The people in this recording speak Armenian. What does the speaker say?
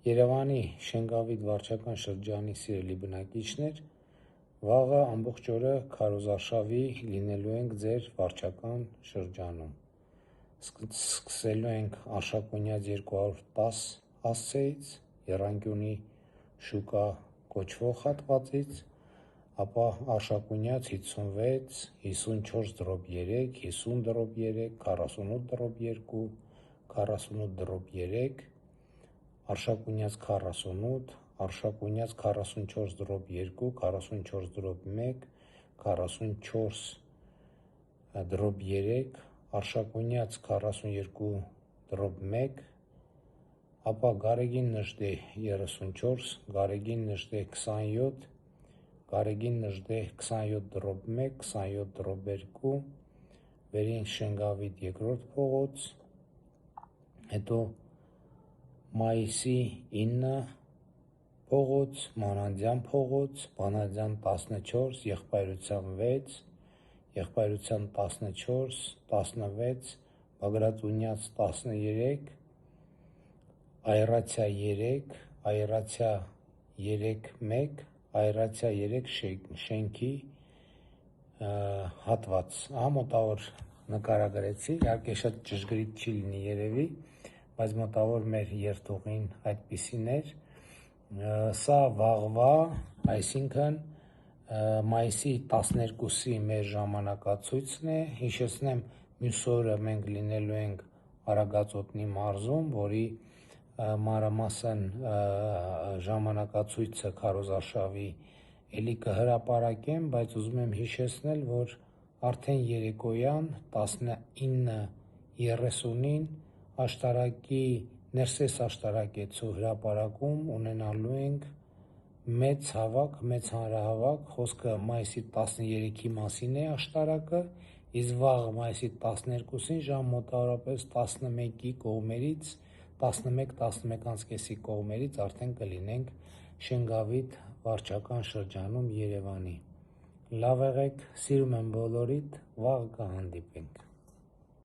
Երևանի Շենգավիթ վարչական շրջանի սիրելի բնակիչներ, վաղը ամբողջ օրը քարոզարշավի լինելու ենք ձեր վարչական շրջանում։ Սկսելու ենք Արշակունյաց 210 հասցեից, Եռանկյունի շուկա կոչվող հատվածից, ապա Արշակունյաց 56, 54/3, 50/3, 48/2, 48/3, Արշակունյաց 48, Արշակունյաց 44/2, 44/1, 44/3, Արշակունյաց 42/1, ապա Գարեգին Նժդեհ 34, Գարեգին Նժդեհ 27, Գարեգին Նժդեհ 27/1, 27/2, Վերին Շենգավիթ 2-րդ փողոց, հետո Մայիսի 9 փողոց, Մանանդյան փողոց, Մանանդյան 14, Եղբայրության 6, Եղբայրության 14, 16, Բագրատունյաց 13, Այռացիա 3, Այռացիա 3-1, Այռացիա 3 շենքի հատված, մոտավոր նկարագրեցի, իհարկե շատ ճշգրիտ չի լինի երևի, բայց մոտավոր մեր երթուղին այդպիսին էր, սա վաղվա, այսինքն մայիսի 12-ի մեր ժամանակացույցն է, հիշեցնեմ մյուս օրը մենք լինելու ենք Արագածոտնի մարզում, որի մանրամասն ժամանակացույցը քարոզարշավի էլի կհրապարակեմ, բայց ուզում եմ հիշեցնել, որ արդեն երեկոյան 19:30-ին Ներսես աշտարակեցու հրապարակում ունենալու ենք մեծ հավաք, մեծ հանրահավաք, խոսքը մայիսի 13-ի մասին է աշտարակը, իսկ վաղ մայիսի 12-ին ժամ մոտավորապես 11-ի կողմերից, 11-11:30 կողմերից արդեն կլինենք Շենգավիթ վարչական շրջանում Երևանի։ Լավ եղեք, սիրում եմ բոլորիդ, վաղ կհանդիպենք։